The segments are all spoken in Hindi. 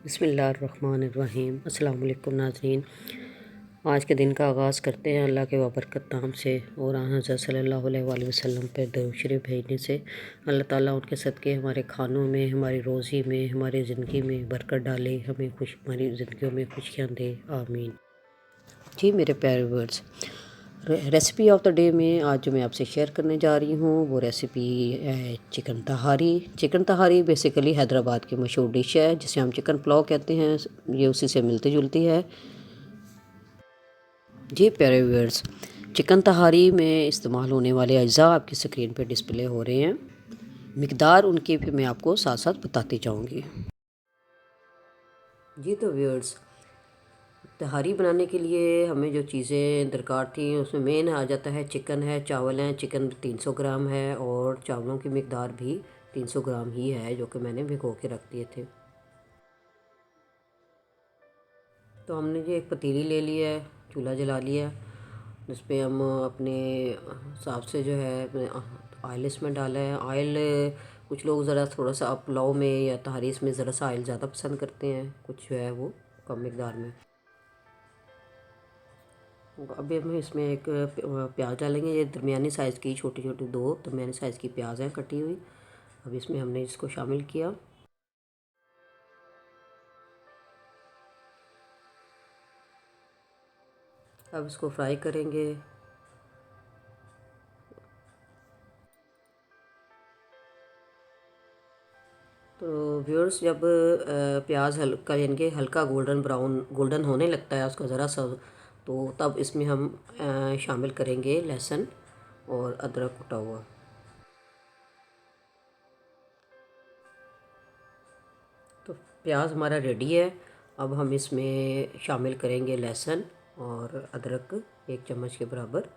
बिस्मिल्लाहिर्रहमानिर्रहीम। अस्सलाम वालेकुम नाज़रीन। आज के दिन का आगाज़ करते हैं अल्लाह के बाबरकत नाम से और हज़रत सल्लल्लाहु अलैहि वसल्लम पे दरूद शरीफ भेजने से। अल्लाह ताला उनके सदक़े हमारे खानों में, हमारी रोज़ी में, हमारी ज़िंदगी में बरकत डाले, हमें हमारी ज़िंदगियों में खुशियाँ दे, आमीन। जी मेरे प्यारे viewers, recipe of the day में आज जो मैं आपसे शेयर करने जा रही हूँ वो रेसिपी है chicken tahari. Chicken tahari basically Hyderabad की मशहूर डिश है जिसे हम चिकन पुलाव कहते हैं। ये उसी से मिलती जुलती है। जी प्यारे व्यूअर्स, चिकन तहारी में इस्तेमाल होने वाले अज्जा आपकी स्क्रीन पर डिस्प्ले हो रहे हैं। मिकदार उनकी भी मैं आपको साथ साथ बताती जाऊँगी। जी तो व्यूअर्स, तहारी बनाने के लिए हमें जो चीज़ें दरकार थी उसमें मेन आ जाता है चिकन है, चावल हैं। चिकन 300 ग्राम है और चावलों की मिकदार भी 300 ग्राम ही है जो कि मैंने भिगो के रख दिए थे। तो हमने जो एक पतीली ले लिया है, चूल्हा जला लिया, जिस पे हम अपने हिसाब से जो है ऑयल इसमें डाला है। ऑयल कुछ लोग ज़रा थोड़ा सा पुलाव में या तहारीस में ज़रा सा ऑयल ज़्यादा पसंद करते हैं, कुछ जो है वो कम मिकदार में। अभी हम इसमें एक प्याज डालेंगे। ये दरमियानी साइज़ की छोटी छोटी दो दरमियानी साइज़ की प्याज हैं कटी हुई। अब इसमें हमने इसको शामिल किया। अब इसको फ्राई करेंगे। तो व्यूअर्स, जब प्याज हल्का यानी कि हल्का गोल्डन होने लगता है उसका ज़रा सा, तो तब इसमें हम शामिल करेंगे लहसुन और अदरक कुटा हुआ। तो प्याज हमारा रेडी है। अब हम इसमें शामिल करेंगे लहसुन और अदरक 1 चम्मच के बराबर।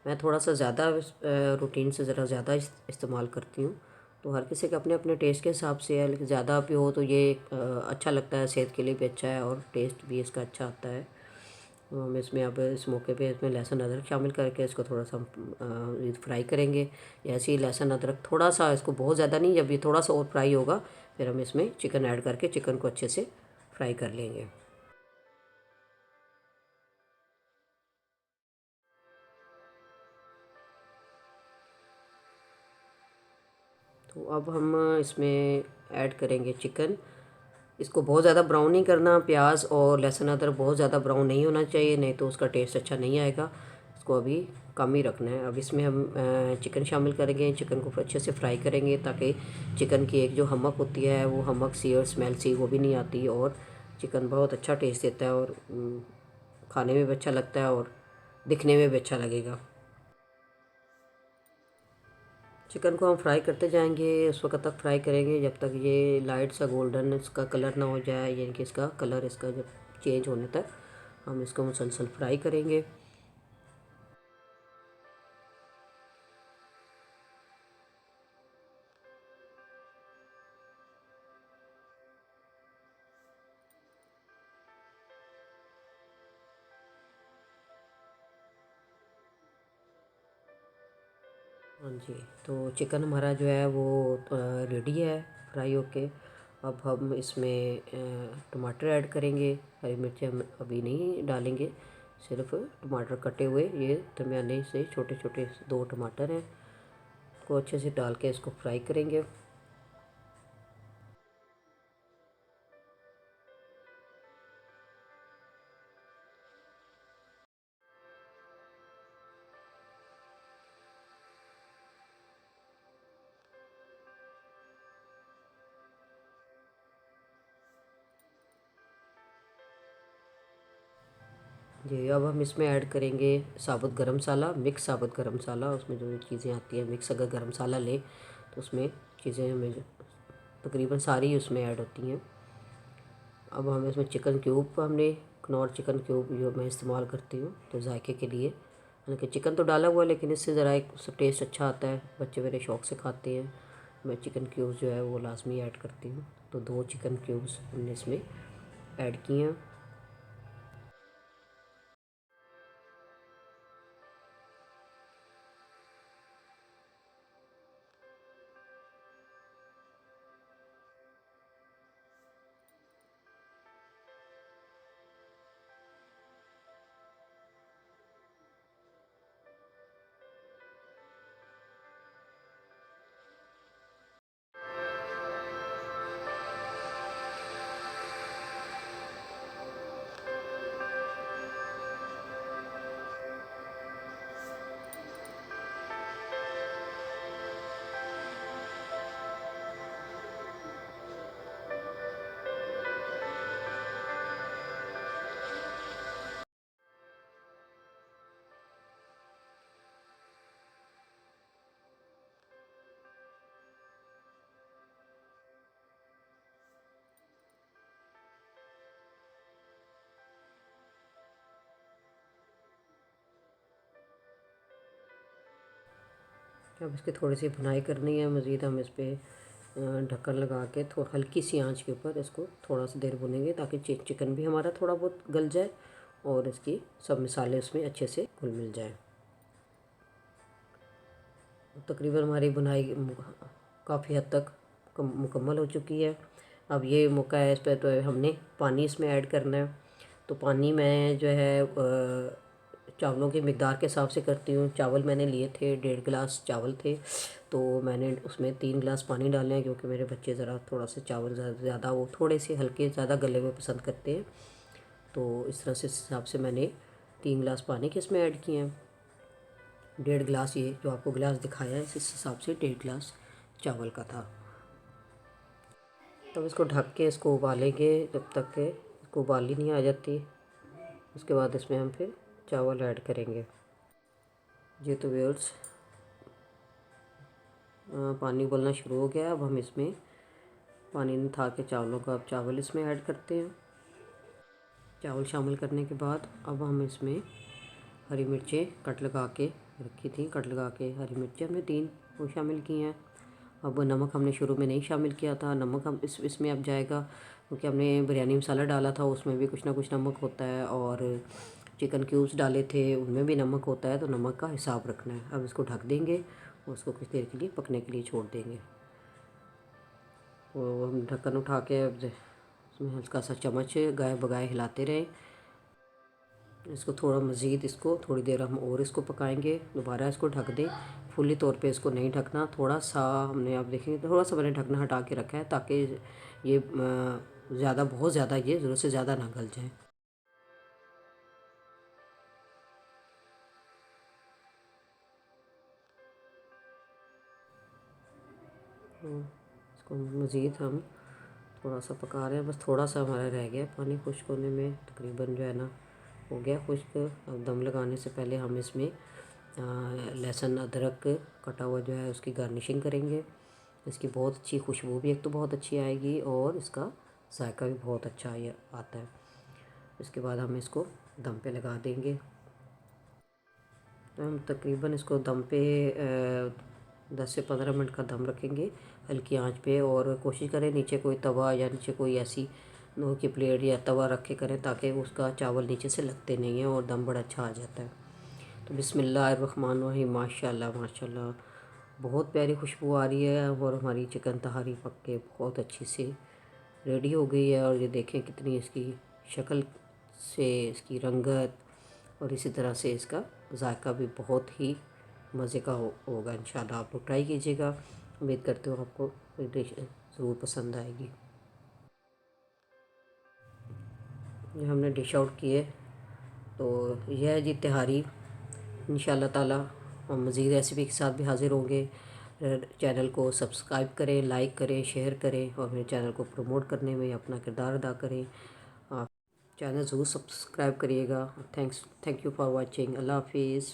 मैं थोड़ा सा ज़्यादा रूटीन से ज़रा ज़्यादा इस्तेमाल करती हूँ। तो हर किसी के अपने अपने टेस्ट के हिसाब से है, लेकिन ज़्यादा भी हो तो ये अच्छा लगता है, सेहत के लिए भी अच्छा है और टेस्ट भी इसका अच्छा आता है। तो हम इसमें अब इस मौके पे इसमें लहसुन अदरक शामिल करके इसको थोड़ा सा फ्राई करेंगे। ऐसे ही लहसुन अदरक थोड़ा सा, इसको बहुत ज़्यादा नहीं, जब ये थोड़ा सा और फ्राई होगा फिर हम इसमें चिकन ऐड करके चिकन को अच्छे से फ्राई कर लेंगे। तो अब हम इसमें ऐड करेंगे चिकन। इसको बहुत ज़्यादा ब्राउन नहीं करना। प्याज और लहसुन अदरक बहुत ज़्यादा ब्राउन नहीं होना चाहिए, नहीं तो उसका टेस्ट अच्छा नहीं आएगा। इसको अभी कम ही रखना है। अब इसमें हम चिकन शामिल करेंगे। चिकन को अच्छे से फ्राई करेंगे ताकि चिकन की एक जो हमक होती है वो हमक सी और स्मेल सी वो भी नहीं आती, और चिकन बहुत अच्छा टेस्ट देता है और खाने में भी अच्छा लगता है और दिखने में भी अच्छा लगेगा। चिकन को हम फ्राई करते जाएंगे, उस वक्त तक फ्राई करेंगे जब तक ये लाइट सा गोल्डन इसका कलर ना हो जाए, यानी कि इसका कलर इसका जब चेंज होने तक हम इसको मुसलसल फ्राई करेंगे। हाँ जी, तो चिकन हमारा जो है वो रेडी है फ्राई होके। अब हम इसमें टमाटर ऐड करेंगे। हरी मिर्ची हम अभी नहीं डालेंगे, सिर्फ टमाटर कटे हुए, ये दरमियाने से छोटे छोटे 2 टमाटर हैं, को अच्छे से डाल के इसको फ्राई करेंगे। जी, अब हम इसमें ऐड करेंगे साबुत गरम मसाला, मिक्स साबुत गरम मसाला। उसमें जो चीज़ें आती हैं मिक्स, अगर गरम मसाला लें तो उसमें चीज़ें हमें तकरीबन सारी उसमें ऐड होती हैं। अब हम इसमें चिकन क्यूब, हमने कनौर चिकन क्यूब जो मैं इस्तेमाल करती हूँ तो जायके के लिए, हालांकि चिकन तो डाला हुआ है लेकिन इससे ज़रा एक टेस्ट अच्छा आता है, बच्चे मेरे शौक़ से खाते हैं। मैं चिकन क्यूब्स जो है वो लाजमी ऐड करती हूँ। तो 2 चिकन क्यूब्स हमने इसमें ऐड किए हैं। अब इसकी थोड़ी सी भुनाई करनी है मज़ीद। हम इस पर ढक्कन लगा के थोड़ा हल्की सी आंच के ऊपर इसको थोड़ा सा देर भुनेंगे ताकि चिकन भी हमारा थोड़ा बहुत गल जाए और इसकी सब मसाले उसमें अच्छे से घुल मिल जाए। तकरीबन हमारी भुनाई काफ़ी हद तक मुकम्मल हो चुकी है। अब ये मौका है, इस पर तो हमने पानी इसमें ऐड करना है। तो पानी मैं जो है चावलों की मिकदार के हिसाब से करती हूँ। चावल मैंने लिए थे 1.5 गिलास चावल थे, तो मैंने उसमें 3 गिलास पानी डाले हैं क्योंकि मेरे बच्चे ज़रा थोड़ा सा चावल ज़्यादा वो थोड़े से हल्के ज़्यादा गले हुए पसंद करते हैं। तो इस तरह से इस हिसाब से मैंने 3 गिलास पानी के इसमें ऐड किए हैं। 1.5 गिलास ये जो आपको गिलास दिखाया है इस हिसाब से 1.5 गिलास चावल का था। तब इसको ढक के इसको उबालेंगे जब तक के इसको उबाली नहीं आ जाती। उसके बाद इसमें हम फिर चावल ऐड करेंगे। ये तो व्यूअर्स पानी उबलना शुरू हो गया। अब हम इसमें पानी नहीं था के चावलों का अब चावल इसमें ऐड करते हैं। चावल शामिल करने के बाद अब हम इसमें हरी मिर्चें कट लगा के रखी थी, कट लगा के हरी मिर्चें हमने 3 वो शामिल की हैं। अब नमक हमने शुरू में नहीं शामिल किया था, नमक हम इसमें अब जाएगा क्योंकि हमने बिरयानी मसाला डाला था, उसमें भी कुछ ना कुछ नमक होता है और चिकन क्यूब्स डाले थे उनमें भी नमक होता है, तो नमक का हिसाब रखना है। अब इसको ढक देंगे और उसको कुछ देर के लिए पकने के लिए छोड़ देंगे। वो हम ढक्कन उठा के अब उसमें हल्का सा चम्मच गाय बगाए हिलाते रहें। इसको थोड़ा मज़ीद इसको थोड़ी देर हम और इसको पकाएंगे। दोबारा इसको ढक दें। फुल्ली तौर पे इसको नहीं ढकना, थोड़ा सा हमने आप देखेंगे थोड़ा सा मैंने ढकना हटा के रखा है ताकि ये ज़्यादा बहुत ज़्यादा ये ज़रूरत से ज़्यादा ना गल जाए। इसको मज़ीद हम थोड़ा सा पका रहे हैं, बस थोड़ा सा हमारा रह गया पानी खुश्क होने में, तकरीबन जो है ना हो गया खुश्क। अब दम लगाने से पहले हम इसमें लहसुन अदरक कटा हुआ जो है उसकी गार्निशिंग करेंगे। इसकी बहुत अच्छी खुशबू भी एक तो बहुत अच्छी आएगी और इसका जायका भी बहुत अच्छा ये आता है। इसके बाद हम इसको दम पे लगा देंगे। तो हम तकरीबन इसको दम पे 10 से 15 मिनट का दम रखेंगे हल्की आंच पे, और कोशिश करें नीचे कोई तवा या नीचे कोई ऐसी लोहे की प्लेट या तवा रख के करें ताकि उसका चावल नीचे से लगते नहीं हैं और दम बड़ा अच्छा आ जाता है। तो बिस्मिल्लाहिर्रहमानिर्रहीम, माशाल्लाह माशाल्लाह बहुत प्यारी खुशबू आ रही है और हमारी चिकन तहारी पक के बहुत अच्छी से रेडी हो गई है। और ये देखें कितनी इसकी शक्ल से इसकी रंगत और इसी तरह से इसका जायका भी बहुत ही मज़े का होगा। इंशाल्लाह आप लोग ट्राई कीजिएगा। उम्मीद करते हो आपको ये डिश ज़रूर पसंद आएगी। ये हमने डिश आउट किए, तो यह है जी तहारी। इंशाल्लाह ताला हम मज़ीद रेसिपी के साथ भी हाज़िर होंगे। चैनल को सब्सक्राइब करें, लाइक करें, शेयर करें और मेरे चैनल को प्रमोट करने में अपना किरदार अदा करें। आप चैनल ज़रूर सब्सक्राइब करिएगा। Thank you for watching. अल्लाह हाफिज़।